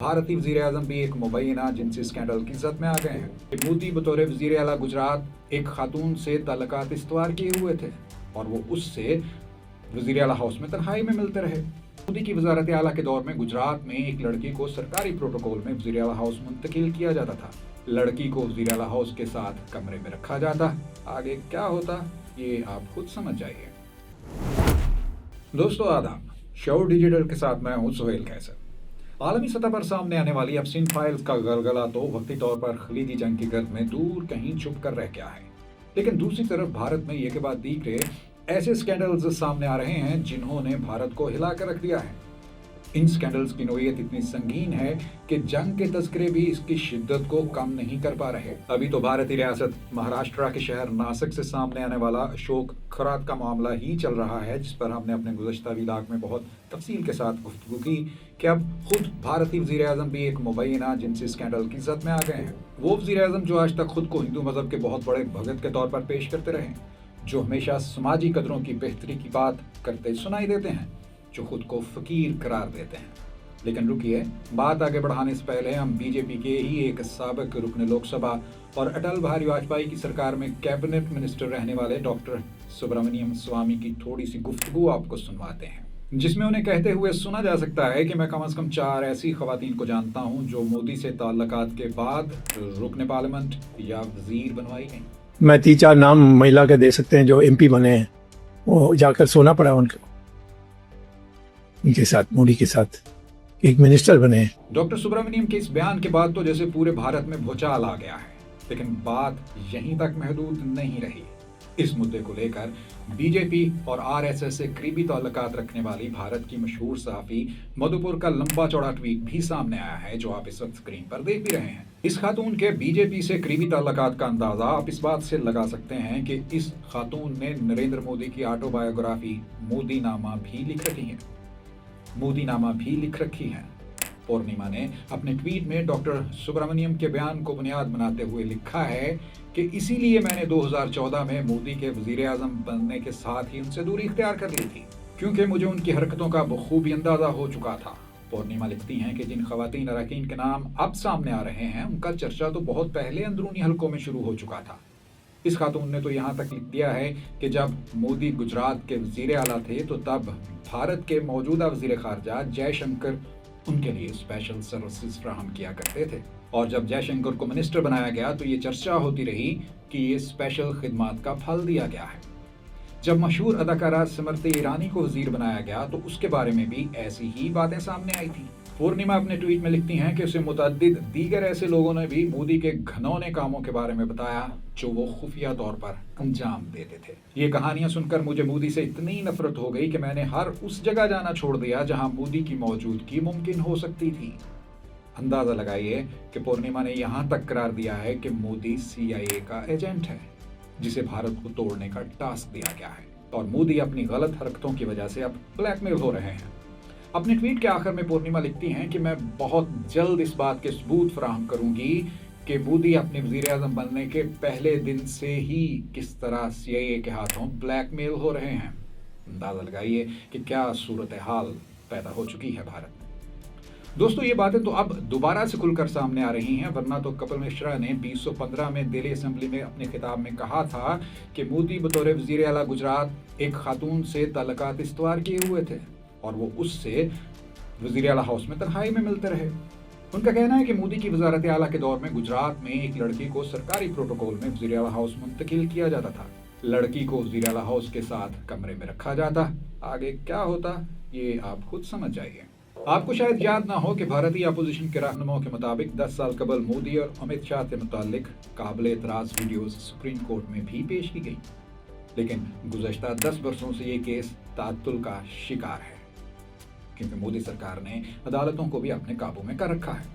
भारतीय वज़ीर आज़म भी एक मुबैना जिनसी स्कैंडल की जद में आ गए हैं। मोदी बतौर वज़ीर आला गुजरात एक खातून से ताल्लुकात इस्तवार किए हुए थे और वो उससे वज़ीर आला हाउस में तन्हाई में मिलते रहे। मोदी की वज़ारत आला के दौर में गुजरात में एक लड़की को सरकारी प्रोटोकॉल में वज़ीर आला हाउस मुंतकिल किया जाता था। लड़की को वज़ीर आला हाउस के साथ कमरे में रखा जाता। आगे क्या होता ये आप खुद समझ जाइए। दोस्तों आदाब, शो डिजिटल के साथ मैं हूँ सुहेल कैसर। आलमी सतह पर सामने आने वाली एप्स्टीन फाइल्स का गलगला तो वक्ती तौर पर खलीजी जंग की गर्द में दूर कहीं छुप कर रह गया है, लेकिन दूसरी तरफ भारत में ये के बाद दीगरे ऐसे स्कैंडल्स सामने आ रहे हैं जिन्होंने भारत को हिला कर रख दिया है। इन स्कैंडल्स की नोयत इतनी संगीन है कि जंग के तस्करे भी इसकी शिद्दत को कम नहीं कर पा रहे। अभी तो भारतीय रियासत महाराष्ट्र के शहर नासिक से सामने आने वाला अशोक खरात का मामला ही चल रहा है, जिस पर हमने अपने गुज़श्ता वीलाग में बहुत तफसील के साथ गुफ्तगू की कि अब खुद भारतीय वज़ीर आज़म भी एक मुबैना जिनसी स्कैंडल की जद में आ गए हैं। वो वज़ीर आज़म जो आज तक खुद को हिंदू मजहब के बहुत बड़े भगत के तौर पर पेश करते रहे, जो हमेशा समाजी कदरों की बेहतरी की बात करते सुनाई देते हैं, जो खुद को फकीर करार देते हैं। लेकिन रुकिए, बात आगे बढ़ाने से पहले हम बीजेपी के ही एक साबिक रुकन लोकसभा और अटल बिहारी वाजपेयी की सरकार में कैबिनेट मिनिस्टर रहने वाले डॉक्टर सुब्रमण्यम स्वामी की थोड़ी सी गुफ्तगू आपको सुनवाते हैं, जिसमें उन्हें कहते हुए सुना जा सकता है कि मैं कम से कम 4 ऐसी खवातीन को जानता हूं जो मोदी से ताल्लुकात के बाद रुकन पार्लियामेंट या वजीर बनवाई गई। मैं 3-4 नाम महिला के दे सकते हैं जो एमपी बने हैं। वो जाकर सोना पड़ा उनको, उनके साथ, मोदी के साथ एक मिनिस्टर बने हैं। डॉक्टर सुब्रमण्यम के इस बयान के बाद तो जैसे पूरे भारत में भूचाल आ गया है, लेकिन बात यहीं तक महदूद नहीं रही। इस मुद्दे को लेकर बीजेपी और आरएसएस से करीबी ताल्लुकात रखने वाली भारत की मशहूर सहाफी मधुपुर का लंबा चौड़ा ट्वीट भी सामने आया है, जो आप इस वक्त स्क्रीन पर देख भी रहे हैं। इस खातून के बीजेपी से करीबी ताल्लुकात का अंदाजा आप इस बात से लगा सकते हैं कि इस खातून ने नरेंद्र मोदी की ऑटोबायोग्राफी मोदी नामा भी लिख रखी है। पूर्णिमा ने अपने ट्वीट में डॉक्टर सुब्रमण्यम के बयान को बुनियाद बनाते हुए लिखा है कि इसीलिए मैंने 2014 में मोदी के वजीर आजम बनने के साथ ही उनसे दूरी इख्तियार कर ली थी, क्योंकि मुझे उनकी हरकतों का बखूबी अंदाजा हो चुका था। पूर्णिमा लिखती हैं कि जिन खवातीन अरकान के नाम अब सामने आ रहे हैं, उनका चर्चा तो बहुत पहले अंदरूनी हलकों में शुरू हो चुका था। इस खातून ने तो यहाँ तक लिख दिया है कि जब मोदी गुजरात के वजीर आला थे तो तब भारत के मौजूदा वजीर खारजा जयशंकर उनके लिए स्पेशल सर्विसेज फराहम किया करते थे, और जब जयशंकर को मिनिस्टर बनाया गया तो ये चर्चा होती रही कि ये स्पेशल खिदमात का फल दिया गया है। जब मशहूर अदाकारा स्मृति ईरानी को वजीर बनाया गया तो उसके बारे में भी ऐसी ही बातें सामने आई थी। पूर्णिमा अपने ट्वीट में लिखती हैं कि उसे मुतअद्दिद दीगर ऐसे लोगों ने भी मोदी के घनौने कामों के बारे में बताया जो वो खुफिया तौर पर अंजाम देते थे। ये कहानियां सुनकर मुझे मोदी से इतनी नफरत हो गई कि मैंने हर उस जगह जाना छोड़ दिया जहां मोदी की मौजूदगी मुमकिन हो सकती थी। अंदाजा लगाइए कि पूर्णिमा ने यहां तक करार दिया है कि मोदी CIA का एजेंट है, जिसे भारत को तोड़ने का टास्क दिया गया है, और मोदी अपनी गलत हरकतों की वजह से अब ब्लैकमेल हो रहे हैं। अपने ट्वीट के आखिर में पूर्णिमा लिखती हैं कि मैं बहुत जल्द इस बात के सबूत फराहम करूंगी कि मोदी अपने वजीर आजम बनने के पहले दिन से ही किस तरह CIA के हाथों ब्लैकमेल हो रहे हैं। अंदाजा लगाइए कि क्या सूरत हाल पैदा हो चुकी है भारत में। दोस्तों, ये बातें तो अब दोबारा से खुलकर सामने आ रही हैं, वरना तो कपिल मिश्रा ने 2015 में दिल्ली असेंबली में अपने खिताब में कहा था कि मोदी बतौर वजीर आला गुजरात एक खातून से ताल्लुकात इस्तवार किए हुए थे और वो उससे वजीर आला हाउस में तन्हाई में मिलते रहे। उनका कहना है कि मोदी की वजारत आला के दौर में गुजरात में एक लड़की को सरकारी प्रोटोकॉल में वजीर आला हाउस मुंतकिल किया जाता था। लड़की को वजीर आला हाउस के साथ कमरे में रखा जाता। आगे क्या होता ये आप खुद समझ जाइए। आपको शायद याद ना हो कि भारतीय अपोजिशन के रहनुमाओं के मुताबिक 10 साल कबल मोदी और अमित शाह से मुतालिक काबिल एतराज वीडियोस सुप्रीम कोर्ट में भी पेश की गई, लेकिन गुज़श्ता 10 वर्षों से ये केस ताअत्तुल का शिकार है, क्योंकि मोदी सरकार ने अदालतों को भी अपने काबू में कर रखा है।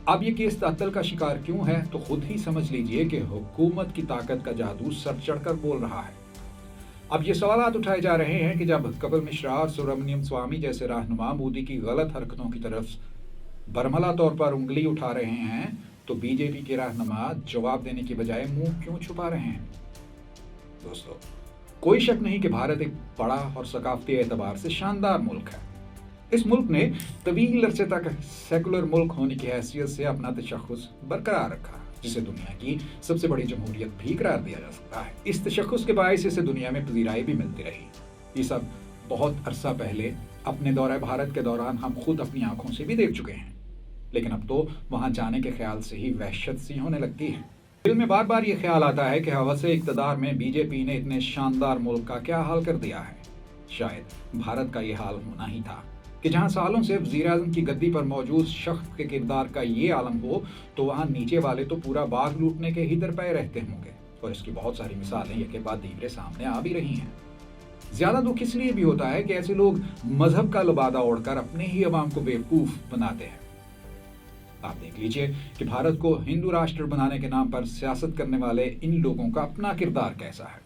अब ये केस ताअत्तुल का शिकार क्यों है तो खुद ही समझ लीजिए कि हुकूमत की ताकत का जादू सर चढ़कर बोल रहा है। अब ये सवालात उठाए जा रहे हैं कि जब कपिल मिश्रा और सुब्रमण्यम स्वामी जैसे रहनुमा मोदी की गलत हरकतों की तरफ बरमला तौर पर उंगली उठा रहे हैं, तो बीजेपी के रहनुमा जवाब देने की बजाय मुंह क्यों छुपा रहे हैं। दोस्तों, कोई शक नहीं कि भारत एक बड़ा और सकाफती एतबार से शानदार मुल्क है। इस मुल्क ने तवील अरसे तक सेकुलर मुल्क होने की हैसियत से अपना तशख़्ख़ुस बरकरार रखा, जिसे दुनिया की सबसे बड़ी जमहूरियत भी करार दिया जा सकता है। इस तशख़्ख़ुस के बायस इसे दुनिया में पजीराई भी मिलती रही। ये सब बहुत अरसा पहले अपने दौरे भारत के दौरान हम खुद अपनी आंखों से भी देख चुके हैं, लेकिन अब तो वहां जाने के ख्याल से ही वहशत सी होने लगती है। दिल में बार बार ये ख्याल आता है कि हवसे इक़्तिदार में बीजेपी ने इतने शानदार मुल्क का क्या हाल कर दिया है। शायद भारत का ये हाल होना ही था कि जहां सालों से वज़ीर-ए-आज़म की गद्दी पर मौजूद शख्स के किरदार का ये आलम हो, तो वहां नीचे वाले तो पूरा बाग लूटने के ही दरपे रहते होंगे। और इसकी बहुत सारी मिसालें एक के बाद दीगरे सामने आ भी रही हैं। ज्यादा दुख इसलिए भी होता है कि ऐसे लोग मजहब का लबादा ओढ़कर अपने ही अवाम को बेवकूफ बनाते हैं। आप देख लीजिए कि भारत को हिंदू राष्ट्र बनाने के नाम पर सियासत करने वाले इन लोगों का अपना किरदार कैसा है।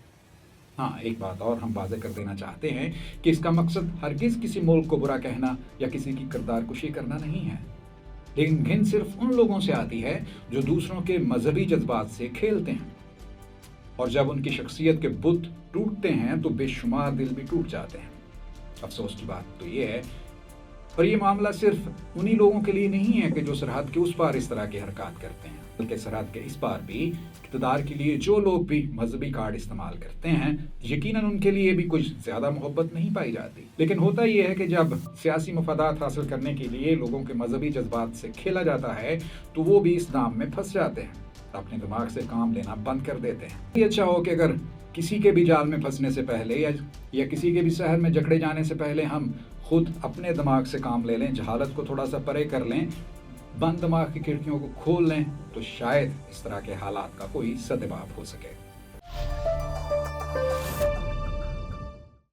हाँ, एक बात और हम वाज़ेह कर देना चाहते हैं कि इसका मकसद हरगिज किसी मुल्क को बुरा कहना या किसी की किरदार कुशी करना नहीं है, लेकिन घिन सिर्फ उन लोगों से आती है जो दूसरों के मजहबी जज्बात से खेलते हैं, और जब उनकी शख्सियत के बुत टूटते हैं तो बेशुमार दिल भी टूट जाते हैं। अफसोस की बात तो ये है, और ये मामला सिर्फ उन्हीं लोगों के लिए नहीं है कि जो सरहद के उस पार इस तरह की हरकत करते हैं, बल्कि सरहद के इस पार भी इक़्तिदार के लिए जो लोग भी मजहबी कार्ड इस्तेमाल करते हैं, यकीनन उनके लिए भी कुछ ज़्यादा मोहब्बत नहीं पाई जाती। लेकिन होता यह है कि जब सियासी मफादात हासिल करने के लिए लोगों के मजहबी जज्बात से खेला जाता है, तो वो भी इस दाम में फंस जाते हैं, अपने दिमाग से काम लेना बंद कर देते हैं। ये अच्छा हो कि अगर किसी के भी जाल में फंसने से पहले या किसी के भी शहर में जकड़े जाने से पहले हम खुद अपने दिमाग से काम ले लें, जहालत को थोड़ा सा परे कर लें, बंद दिमाग की खिड़कियों को खोल लें, तो शायद इस तरह के हालात का कोई सद्भाव हो सके।